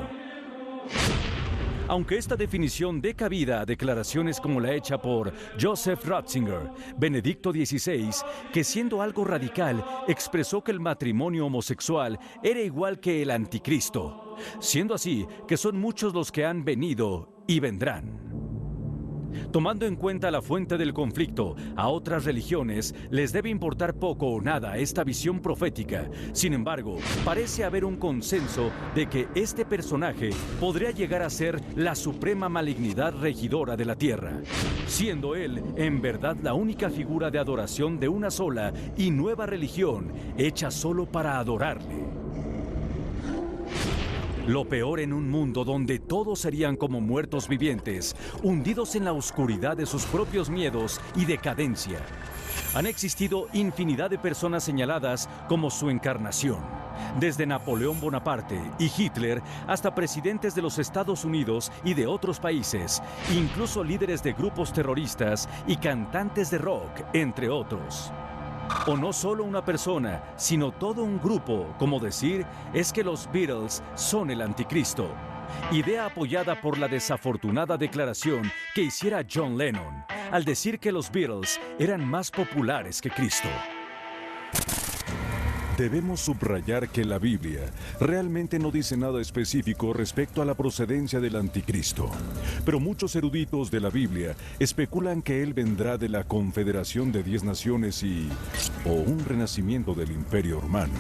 Aunque esta definición dé cabida a declaraciones como la hecha por Joseph Ratzinger, Benedicto XVI, que siendo algo radical expresó que el matrimonio homosexual era igual que el anticristo, siendo así que son muchos los que han venido y vendrán. Tomando en cuenta la fuente del conflicto, a otras religiones les debe importar poco o nada esta visión profética. Sin embargo, parece haber un consenso de que este personaje podría llegar a ser la suprema malignidad regidora de la tierra, siendo él en verdad la única figura de adoración de una sola y nueva religión hecha solo para adorarle. Lo peor en un mundo donde todos serían como muertos vivientes, hundidos en la oscuridad de sus propios miedos y decadencia. Han existido infinidad de personas señaladas como su encarnación, desde Napoleón Bonaparte y Hitler hasta presidentes de los Estados Unidos y de otros países, incluso líderes de grupos terroristas y cantantes de rock, entre otros. O no solo una persona, sino todo un grupo, como decir, es que los Beatles son el anticristo. Idea apoyada por la desafortunada declaración que hiciera John Lennon, al decir que los Beatles eran más populares que Cristo.
Debemos subrayar que la Biblia realmente no dice nada específico respecto a la procedencia del anticristo, pero muchos eruditos de la Biblia especulan que él vendrá de la confederación de 10 naciones o un renacimiento del Imperio Romano.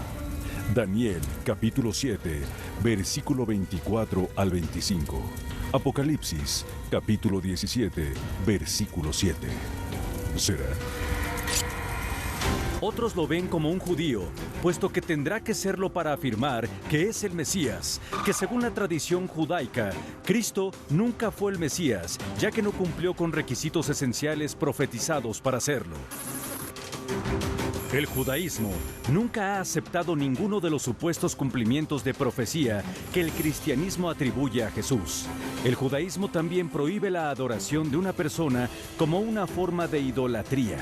Daniel, capítulo 7, versículo 24 al 25. Apocalipsis, capítulo 17, versículo 7. ¿Será?
Otros lo ven como un judío, puesto que tendrá que serlo para afirmar que es el Mesías, que según la tradición judaica, Cristo nunca fue el Mesías, ya que no cumplió con requisitos esenciales profetizados para serlo. El judaísmo nunca ha aceptado ninguno de los supuestos cumplimientos de profecía que el cristianismo atribuye a Jesús. El judaísmo también prohíbe la adoración de una persona como una forma de idolatría,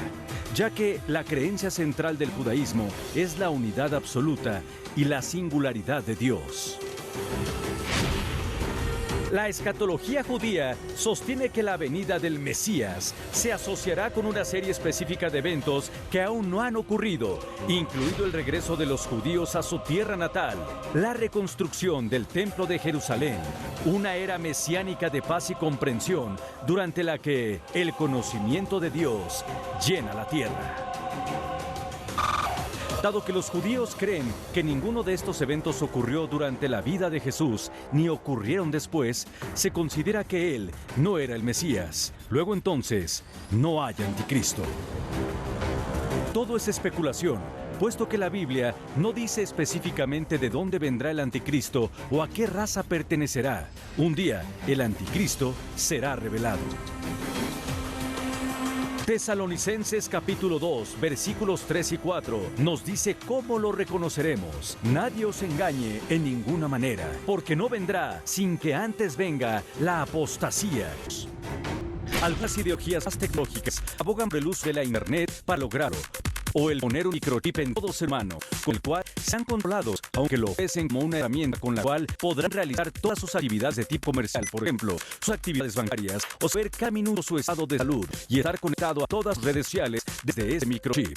ya que la creencia central del judaísmo es la unidad absoluta y la singularidad de Dios. La escatología judía sostiene que la venida del Mesías se asociará con una serie específica de eventos que aún no han ocurrido, incluido el regreso de los judíos a su tierra natal, la reconstrucción del Templo de Jerusalén, una era mesiánica de paz y comprensión durante la que el conocimiento de Dios llena la tierra. Dado que los judíos creen que ninguno de estos eventos ocurrió durante la vida de Jesús ni ocurrieron después, se considera que él no era el Mesías. Luego entonces, no hay anticristo. Todo es especulación, puesto que la Biblia no dice específicamente de dónde vendrá el anticristo o a qué raza pertenecerá. Un día, el anticristo será revelado. Tesalonicenses capítulo 2, versículos 3 y 4 nos dice cómo lo reconoceremos. Nadie os engañe en ninguna manera, porque no vendrá sin que antes venga la apostasía. Algunas ideologías más tecnológicas abogan por el uso de la internet para lograrlo. o el poner un microchip en todo ser humano, con el cual sean controlados, aunque lo ofrecen como una herramienta con la cual podrán realizar todas sus actividades de tipo comercial, por ejemplo, sus actividades bancarias, o saber cada minuto su estado de salud y estar conectado a todas las redes sociales desde ese microchip.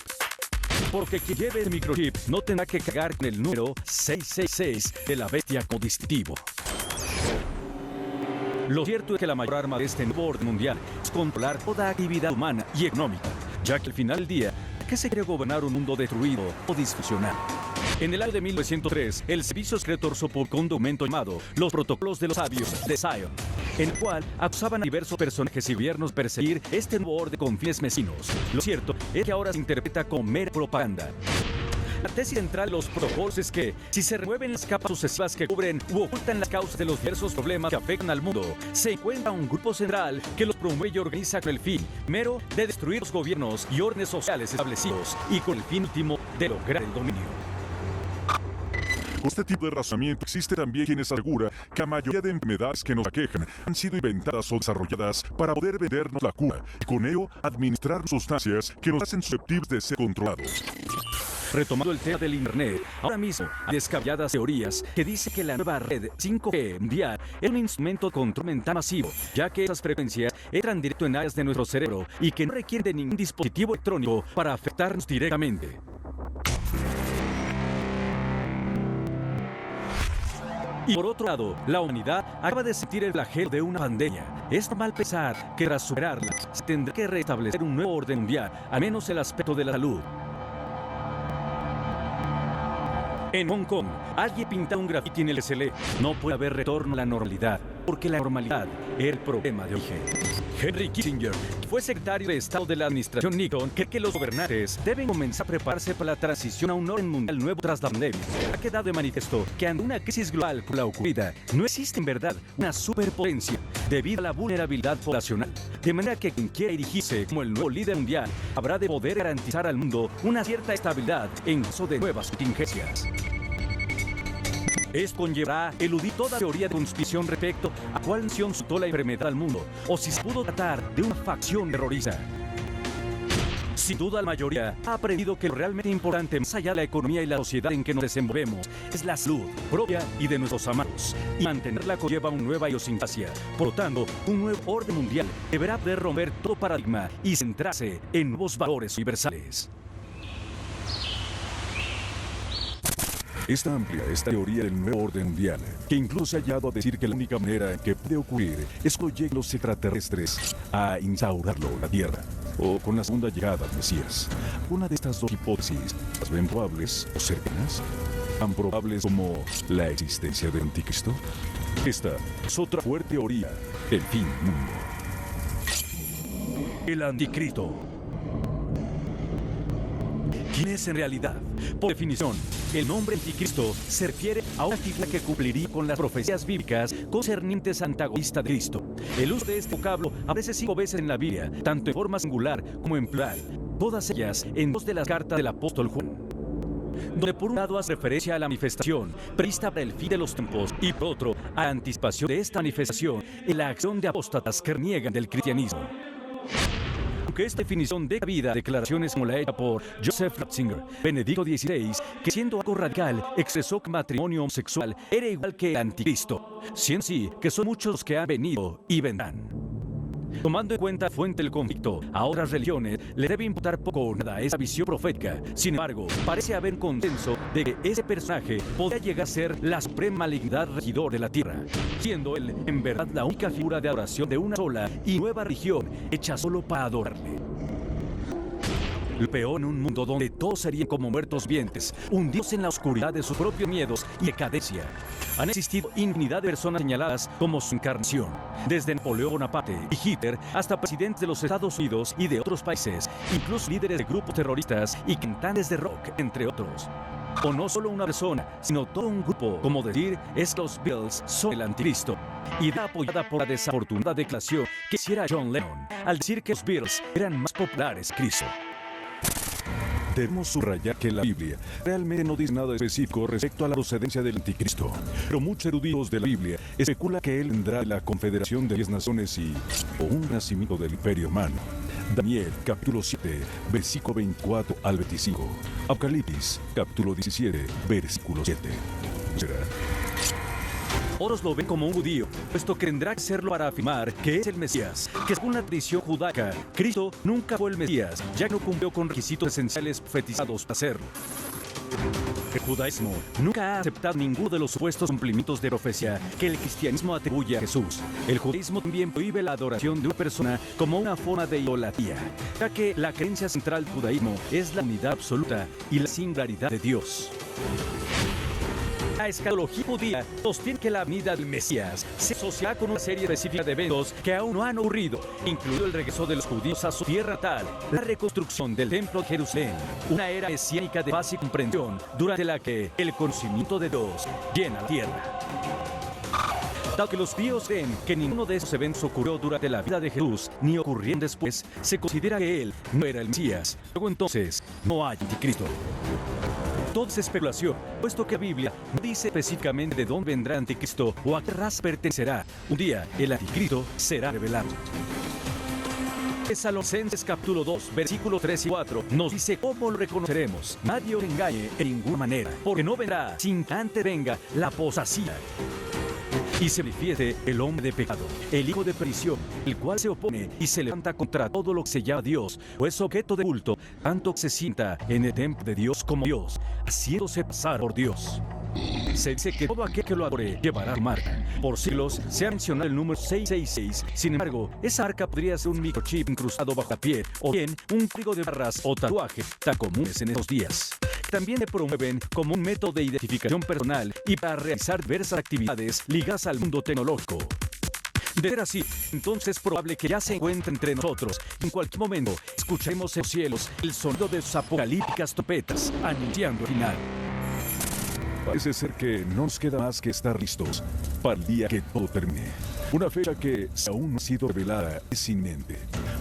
Porque quien lleve el microchip no tendrá que cargar con el número 666 de la bestia como distintivo. Lo cierto es que la mayor arma de este nuevo orden mundial es controlar toda actividad humana y económica, ya que al final del día, ¿qué se quiere gobernar un mundo destruido o disfuncional? En el año de 1903, el Servicio Secreto Ruso publicó un documento llamado Los Protocolos de los Sabios de Zion, en el cual acusaban a diversos personajes y gobiernos de perseguir este nuevo orden con fines mezquinos. Lo cierto es que ahora se interpreta como mera propaganda. La tesis central de los protocolos es que, si se remueven las capas sucesivas que cubren u ocultan las causas de los diversos problemas que afectan al mundo, se encuentra un grupo central que los promueve y organiza con el fin mero de destruir los gobiernos y órdenes sociales establecidos y con el fin último de lograr el dominio.
Con este tipo de razonamiento existe también quienes aseguran que la mayoría de enfermedades que nos aquejan han sido inventadas o desarrolladas para poder vendernos la cura y con ello administrar sustancias que nos hacen susceptibles de ser controlados.
Retomando el tema del Internet, ahora mismo hay descabelladas teorías que dicen que la nueva red 5G mundial es un instrumento de control mental masivo, ya que esas frecuencias entran directo en áreas de nuestro cerebro y que no requieren de ningún dispositivo electrónico para afectarnos directamente. Y por otro lado, la humanidad acaba de sentir el flagelo de una pandemia. Es normal pensar que tras superarla se tendrá que restablecer un nuevo orden mundial, al menos el aspecto de la salud. En Hong Kong, alguien pinta un grafiti en el que se lee: no puede haber retorno a la normalidad, porque la normalidad era el problema de origen. Henry Kissinger, que fue secretario de Estado de la administración Nixon, cree que los gobernantes deben comenzar a prepararse para la transición a un orden mundial nuevo tras la pandemia. Ha quedado de manifiesto que ante una crisis global como la ocurrida, no existe en verdad una superpotencia debido a la vulnerabilidad poblacional. De manera que quien quiera erigirse como el nuevo líder mundial habrá de poder garantizar al mundo una cierta estabilidad en caso de nuevas contingencias. Esto conllevará eludir toda teoría de conspiración respecto a cuál nación soltó la enfermedad al mundo, o si se pudo tratar de una facción terrorista. Sin duda, la mayoría ha aprendido que lo realmente importante, más allá de la economía y la sociedad en que nos desenvolvemos, es la salud propia y de nuestros amados, y mantenerla conlleva una nueva idiosincrasia. Por lo tanto, un nuevo orden mundial deberá poder romper todo paradigma y centrarse en nuevos valores universales.
Es amplia esta teoría del nuevo orden mundial, que incluso se ha llegado a decir que la única manera en que puede ocurrir es cuando lleguen los extraterrestres a instaurarlo en la Tierra, o con la segunda llegada del Mesías. Una de estas dos hipótesis, las ven probables o cercanas, tan probables como la existencia del anticristo. Esta es otra fuerte teoría del fin del mundo.
El anticristo. ¿Quién es en realidad? Por definición, el nombre anticristo se refiere a una figura que cumpliría con las profecías bíblicas concernientes antagonista de Cristo. El uso de este vocablo aparece 5 veces en la Biblia, tanto en forma singular como en plural, todas ellas en 2 de las cartas del apóstol Juan, donde por un lado hace referencia a la manifestación prevista para el fin de los tiempos y por otro a la anticipación de esta manifestación en la acción de apóstatas que reniegan del cristianismo. Aunque esta definición dé cabida a declaraciones como la hecha por Joseph Ratzinger, Benedicto XVI, que siendo algo radical expresó que el matrimonio homosexual era igual que el anticristo, siendo así que son muchos los que han venido y vendrán. Tomando en cuenta la fuente del conflicto, a otras religiones le debe importar poco o nada esa visión profética. Sin embargo, parece haber consenso de que ese personaje podría llegar a ser la suprema malignidad regidor de la tierra, siendo él en verdad la única figura de adoración de una sola y nueva religión hecha solo para adorarle. Lo peor en un mundo donde todos serían como muertos vivientes, hundidos en la oscuridad de sus propios miedos y decadencia. Han existido infinidad de personas señaladas como su encarnación, desde Napoleón Bonaparte y Hitler hasta presidentes de los Estados Unidos y de otros países, incluso líderes de grupos terroristas y cantantes de rock, entre otros. O no solo una persona, sino todo un grupo, como decir es que los Beatles son el anticristo, idea apoyada por la desafortunada declaración que hiciera John Lennon al decir que los Beatles eran más populares que Cristo.
Debemos subrayar que la Biblia realmente no dice nada específico respecto a la procedencia del anticristo, pero muchos eruditos de la Biblia especulan que él vendrá de la confederación de 10 naciones o un nacimiento del imperio romano.
Daniel capítulo 7, versículo 24 al 25. Apocalipsis capítulo 17, versículo 7. Otros lo ven como un judío, puesto que tendrá que serlo para afirmar que es el Mesías, que según la tradición judaica, Cristo nunca fue el Mesías, ya que no cumplió con requisitos esenciales profetizados para hacerlo. El judaísmo nunca ha aceptado ninguno de los supuestos cumplimientos de profecía que el cristianismo atribuye a Jesús. El judaísmo también prohíbe la adoración de una persona como una forma de idolatría, ya que la creencia central del judaísmo es la unidad absoluta y la singularidad de Dios. La escatología judía sostiene que la venida del Mesías se asocia con una serie específica de eventos que aún no han ocurrido, incluido el regreso de los judíos a su tierra natal, la reconstrucción del templo de Jerusalén, una era mesiánica de paz y comprensión, durante la que el conocimiento de Dios llena la tierra. Dado que los judíos creen que ninguno de esos eventos ocurrió durante la vida de Jesús, ni ocurrieron después, se considera que él no era el Mesías. Luego entonces, no hay anticristo. Todo es especulación, puesto que la Biblia no dice específicamente de dónde vendrá el anticristo o a qué raza pertenecerá. Un día, el anticristo será revelado. Tesalonicenses capítulo 2, versículo 3 y 4 nos dice cómo lo reconoceremos. Nadie os engañe en ninguna manera, porque no vendrá sin que antes venga la apostasía y se manifieste el hombre de pecado, el hijo de perdición, el cual se opone y se levanta contra todo lo que se llama Dios, o es objeto de culto, tanto que se sienta en el templo de Dios como Dios, haciéndose pasar por Dios. Se dice que todo aquel que lo adore llevará su marca. Por siglos se ha mencionado el número 666. Sin embargo, esa marca podría ser un microchip incrustado bajo la piel, o bien un código de barras o tatuaje tan comunes en estos días. También se promueven como un método de identificación personal y para realizar diversas actividades ligadas al mundo tecnológico. De ser así, entonces es probable que ya se encuentre entre nosotros. En cualquier momento, escucharemos en los cielos el sonido de sus apocalípticas trompetas, anunciando el final.
Parece ser que no nos queda más que estar listos para el día que todo termine. Una fecha que, si aún no ha sido revelada, es inminente.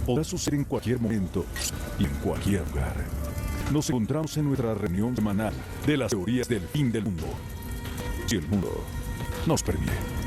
Podrá suceder en cualquier momento y en cualquier lugar. Nos encontramos en nuestra reunión semanal de las teorías del fin del mundo, si el mundo nos permite.